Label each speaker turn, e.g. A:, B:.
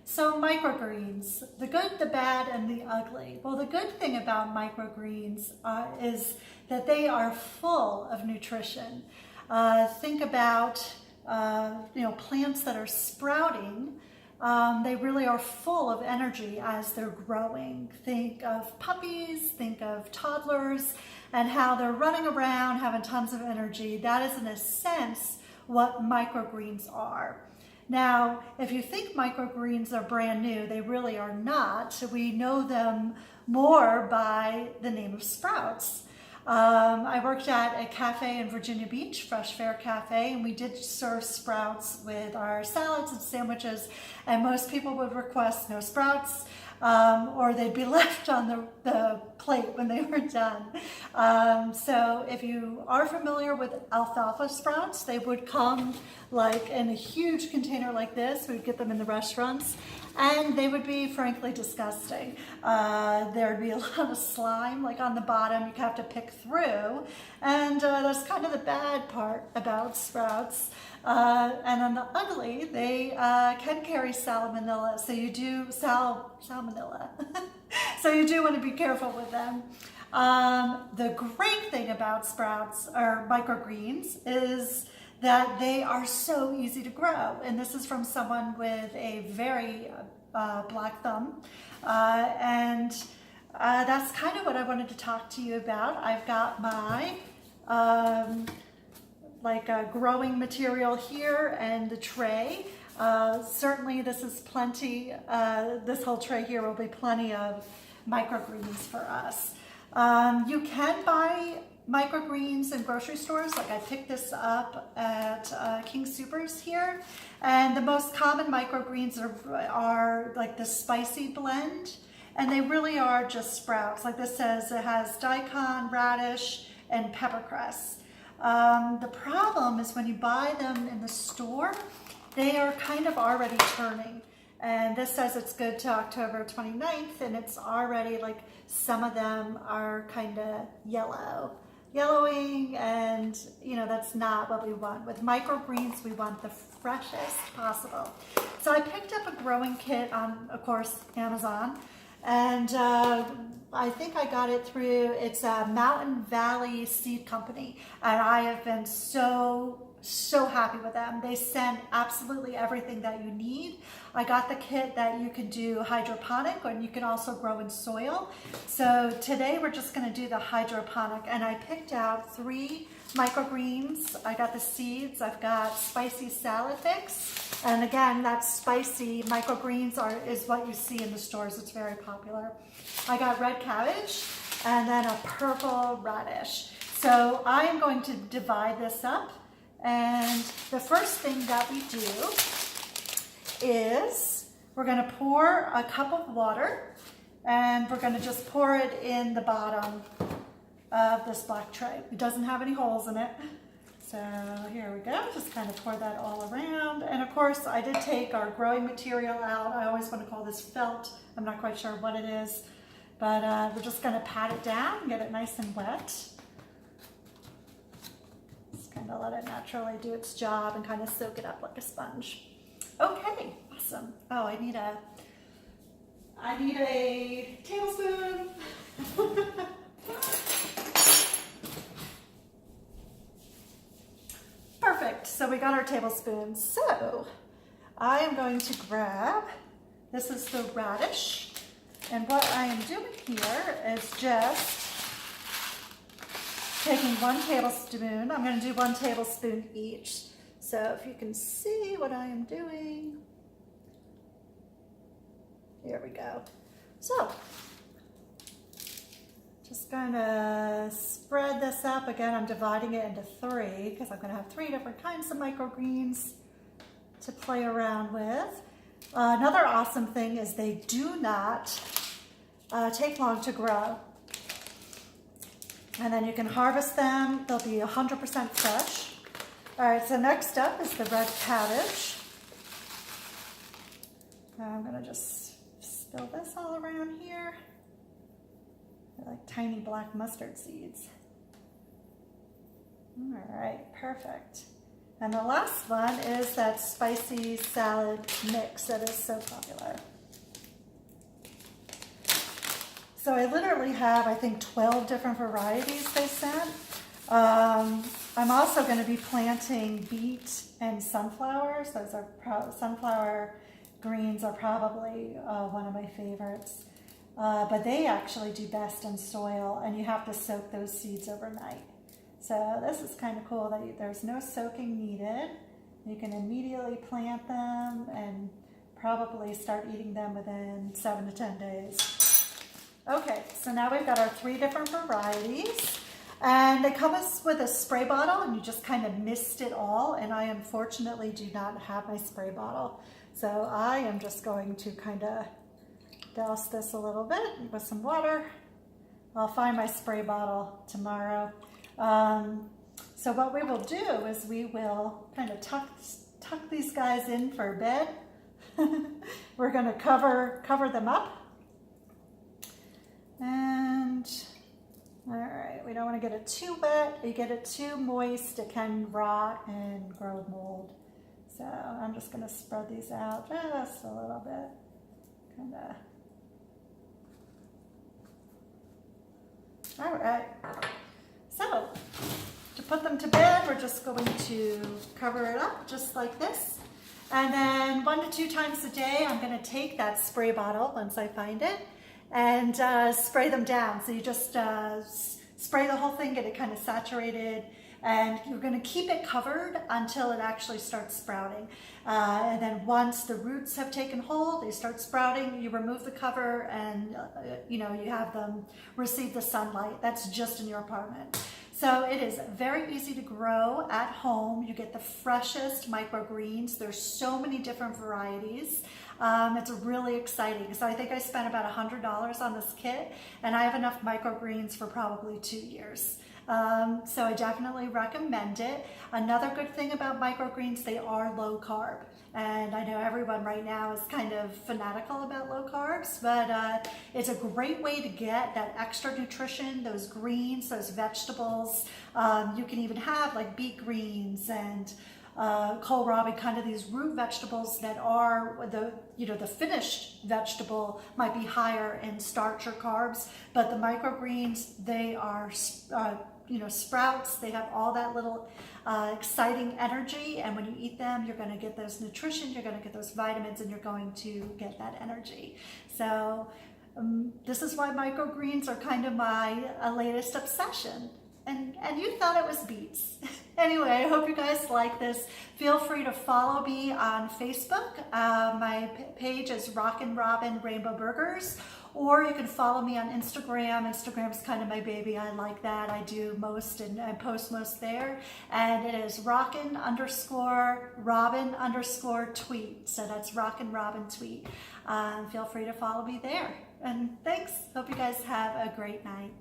A: So microgreens, the good, the bad, and the ugly. Well, the good thing about microgreens is that they are full of nutrition. Think about plants that are sprouting. They really are full of energy as they're growing. Think of puppies, think of toddlers, and how they're running around having tons of energy. That is in a sense what microgreens are. Now, if you think microgreens are brand new, they really are not. We know them more by the name of sprouts. I worked at a cafe in Virginia Beach, Fresh Fare Cafe, and we did serve sprouts with our salads and sandwiches, and most people would request no sprouts, or they'd be left on the plate when they were done. So if you are familiar with alfalfa sprouts, they would come like in a huge container like this. We'd get them in the restaurants, and they would be frankly disgusting. There'd be a lot of slime like on the bottom you'd have to pick through, and that's kind of the bad part about sprouts. And on the ugly, they can carry salmonella, so you do salmonella. So you do want to be careful with them. The great thing about sprouts or microgreens is that they are so easy to grow, and this is from someone with a very black thumb, and that's kind of what I wanted to talk to you about. I've got my growing material here and the tray. Certainly this is plenty, this whole tray here will be plenty of microgreens for us. You can buy microgreens in grocery stores. Like I picked this up at King Soopers here, and the most common microgreens are like the spicy blend, and they really are just sprouts. Like this says it has daikon, radish, and peppercress. The problem is when you buy them in the store, they are kind of already turning. And this says it's good to October 29th, and it's already like some of them are kind of yellowing, and that's not what we want. With microgreens, we want the freshest possible. So I picked up a growing kit on, of course, Amazon, and I think I got it through, it's a Mountain Valley Seed Company, and I have been so happy with them. They send absolutely everything that you need. I got the kit that you can do hydroponic, and you can also grow in soil. So today we're just going to do the hydroponic, and I picked out 3 microgreens. I got the seeds, I've got spicy salad mix, and again, that spicy microgreens is what you see in the stores. It's very popular. I got red cabbage and then a purple radish. So I am going to divide this up, and the first thing that we do is we're going to pour a cup of water, and we're going to just pour it in the bottom of this black tray. It doesn't have any holes in it. So here we go, just kind of pour that all around. And of course, I did take our growing material out. I always want to call this felt. I'm not quite sure what it is, but we're just going to pat it down and get it nice and wet. Just kind of let it naturally do its job and kind of soak it up like a sponge. Okay, awesome. Oh, I need a tablespoon. Perfect, so we got our tablespoon. So I am going to grab, this is the radish, and what I am doing here is just taking 1 tablespoon. I'm going to do 1 tablespoon each. So if you can see what I am doing, here we go. So just going to spread this up. Again, I'm dividing it into 3 because I'm going to have 3 different kinds of microgreens to play around with. Another awesome thing is they do not take long to grow. And then you can harvest them. They'll be 100% fresh. All right, so next up is the red cabbage. Now I'm going to just spill this all around here. They're like tiny black mustard seeds. All right, perfect. And the last one is that spicy salad mix that is so popular. So I literally have, I think, 12 different varieties they sent. I'm also going to be planting beet and sunflowers. Those are sunflower greens are probably one of my favorites. But they actually do best in soil, and you have to soak those seeds overnight. So this is kind of cool that there's no soaking needed. You can immediately plant them and probably start eating them within 7 to 10 days. Okay, so now we've got our 3 different varieties, and they come with a spray bottle, and you just kind of mist it all, and I unfortunately do not have my spray bottle. So I am just going to kind of douse this a little bit with some water. I'll find my spray bottle tomorrow. So what we will do is we will kind of tuck these guys in for bed. We're going to cover them up. And all right, we don't want to get it too wet. You get it too moist, it can rot and grow mold. So I'm just going to spread these out just a little bit. Kind of. All right. So to put them to bed, we're just going to cover it up just like this. And then 1 to 2 times a day, I'm going to take that spray bottle once I find it and spray them down. So you just spray the whole thing, get it kind of saturated, and you're going to keep it covered until it actually starts sprouting. And then once the roots have taken hold, they start sprouting, you remove the cover, and you have them receive the sunlight. That's just in your apartment. So it is very easy to grow at home. You get the freshest microgreens. There's so many different varieties. It's really exciting. So I think I spent about $100 on this kit, and I have enough microgreens for probably 2 years. So I definitely recommend it. Another good thing about microgreens, they are low carb. And I know everyone right now is kind of fanatical about low carbs, but it's a great way to get that extra nutrition, those greens, those vegetables. You can even have like beet greens and kohlrabi, kind of these root vegetables that are the finished vegetable might be higher in starch or carbs, but the microgreens, they are sprouts. They have all that little exciting energy, and when you eat them, you're going to get those nutrition, you're going to get those vitamins, and you're going to get that energy. So this is why microgreens are kind of my latest obsession. And you thought it was beets. Anyway, I hope you guys like this. Feel free to follow me on Facebook. My page is Rockin' Robin Rainbow Burgers. Or you can follow me on Instagram. Instagram's kind of my baby. I like that. I do most and I post most there. And it is Rockin_Robin_tweet. So that's Rockin' Robin tweet. Feel free to follow me there. And thanks. Hope you guys have a great night.